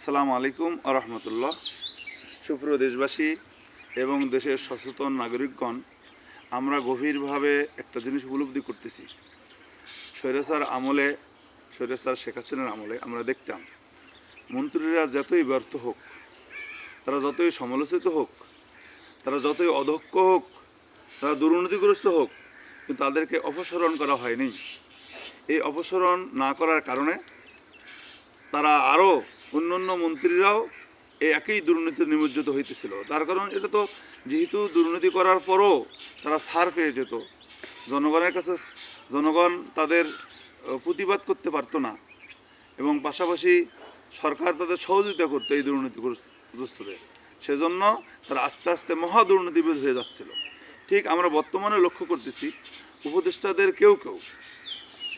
আসসালামু আলাইকুম আরহামতুল্লাহ। সুপ্রিয় দেশবাসী এবং দেশের সচেতন নাগরিকগণ, আমরা গভীরভাবে একটা জিনিস উপলব্ধি করতেছি। স্বৈরাচার শেখ হাসিনার আমলে আমরা দেখতাম মন্ত্রীরা যতই ব্যর্থ হোক, তারা যতই সমালোচিত হোক, তারা যতই অদক্ষ হোক, তারা দুর্নীতিগ্রস্ত হোক, কিন্তু তাদেরকে অপসারণ করা হয়নি। এই অপসারণ না করার কারণে তারা আরও অন্যান্য মন্ত্রীরাও এই একই দুর্নীতিতে নিমজ্জিত হইতেছিল। তার কারণ এটা তো, যেহেতু দুর্নীতি করার পরও তারা ছাড় পেয়ে যেত, জনগণের কাছে জনগণ তাদের প্রতিবাদ করতে পারতো না, এবং পাশাপাশি সরকার তাদের সহযোগিতা করতো এই দুর্নীতিগ্রস্তদের। সেজন্য তারা আস্তে আস্তে মহা দুর্নীতিবিদ হয়ে যাচ্ছিল। ঠিক আমরা বর্তমানে লক্ষ্য করতেছি উপদেষ্টাদের কেউ কেউ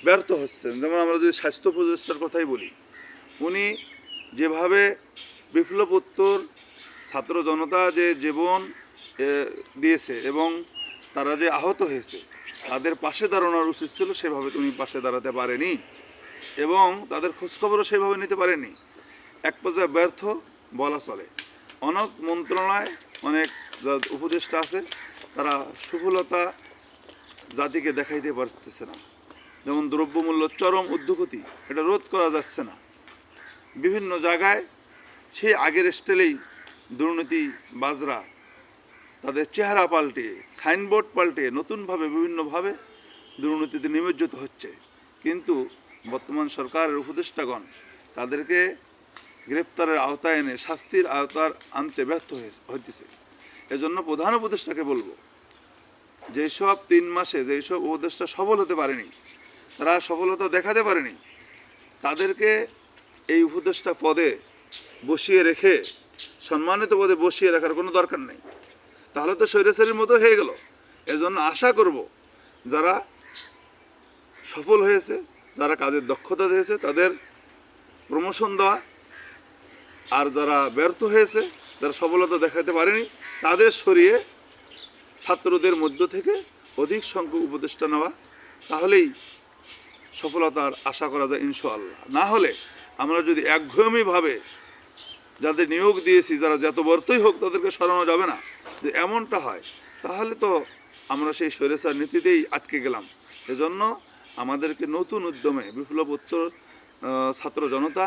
ব্যর্থ হচ্ছেন। যেমন আমরা যদি স্বাস্থ্য উপদেষ্টার কথাই বলি, উনি যেভাবে বিপ্লবোত্তর ছাত্র জনতা যে জীবন দিয়েছে এবং তারা যে আহত হয়েছে, তাদের পাশে দাঁড়ানোর উচিত ছিল, সেভাবে উনি পাশে দাঁড়াতে পারেনি এবং তাদের খোঁজখবরও সেভাবে নিতে পারেনি। এক পর্যায়ে ব্যর্থ বলা চলে। অনেক মন্ত্রণালয়, অনেক উপদেষ্টা আছে, তারা সফলতা জাতিকে দেখাইতে পারতেছে না। যেমন দ্রব্যমূল্য চরম ঊর্ধ্বগতি, এটা রোধ করা যাচ্ছে না। বিভিন্ন জায়গায় সেই আগের স্টাইলেই দুর্নীতিবাজরা তাদের চেহারা পাল্টে, সাইনবোর্ড পাল্টে, নতুনভাবে বিভিন্নভাবে দুর্নীতিতে নিমজ্জিত হচ্ছে। কিন্তু বর্তমান সরকারের উপদেষ্টাগণ তাদেরকে গ্রেপ্তারের আওতায় এনে শাস্তির আওতার আনতে ব্যর্থ হইতেছে। এজন্য প্রধান উপদেষ্টাকে বলবো, যেসব 3 মাসে যেসব উপদেষ্টা সফল হতে পারেনি, তারা সফলতা দেখাতে পারেনি, তাদেরকে এই উপদেষ্টা পদে বসিয়ে রেখে, সম্মানিত পদে বসিয়ে রাখার কোনো দরকার নেই। তাহলে তো স্বৈরাচারীর মতো হয়ে গেল। এজন্য আশা করব, যারা সফল হয়েছে, যারা কাজের দক্ষতা দিয়েছে, তাদের প্রমোশন দেওয়া, আর যারা ব্যর্থ হয়েছে, যারা সফলতা দেখাতে পারেনি, তাদের সরিয়ে ছাত্রদের মধ্য থেকে অধিক সংখ্যক উপদেষ্টা নেওয়া। তাহলেই সফলতার আশা করা যায় ইনশাআল্লাহ। না হলে আমরা যদি একঘেয়েমিভাবে যাদের নিয়োগ দিয়েছি, যারা যত বর্তই হোক তাদেরকে সরানো যাবে না, যে এমনটা হয়, তাহলে তো আমরা সেই স্বৈরাচার নীতিতেই আটকে গেলাম। এজন্য আমাদেরকে নতুন উদ্যমে বিপ্লবোত্তর ছাত্র জনতা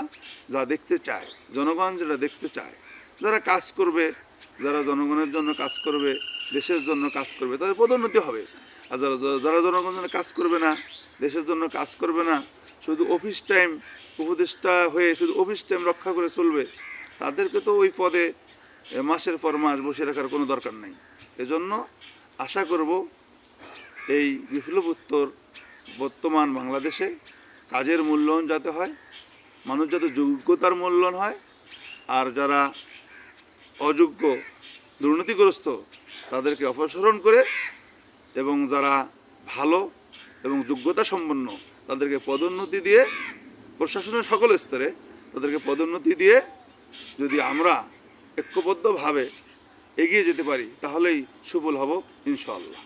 যা দেখতে চায়, জনগণ যেটা দেখতে চায়, যারা কাজ করবে, যারা জনগণের জন্য কাজ করবে, দেশের জন্য কাজ করবে, তাদের পদোন্নতি হবে। আর যারা জনগণের জন্য কাজ করবে না, দেশের জন্য কাজ করবে না, শুধু অফিস টাইম উপদেষ্টা হয়ে শুধু অফিস টাইম রক্ষা করে চলবে, তাদেরকে তো ওই পদে মাসের পর মাস বসে রাখার কোনো দরকার নেই। এজন্য আশা করব এই বিপ্লবোত্তর বর্তমান বাংলাদেশে কাজের মূল্যায়ন যাতে হয়, মানুষ যাতে যোগ্যতার মূল্যায়ন হয়, আর যারা অযোগ্য দুর্নীতিগ্রস্ত তাদেরকে অপসারণ করে, এবং যারা ভালো এবং যোগ্যতা সম্পন্ন তাদেরকে পদোন্নতি দিয়ে, প্রশাসনের সকল স্তরে তাদেরকে পদোন্নতি দিয়ে যদি আমরা ঐক্যবদ্ধভাবে এগিয়ে যেতে পারি, তাহলেই সফল হব ইনশাআল্লাহ।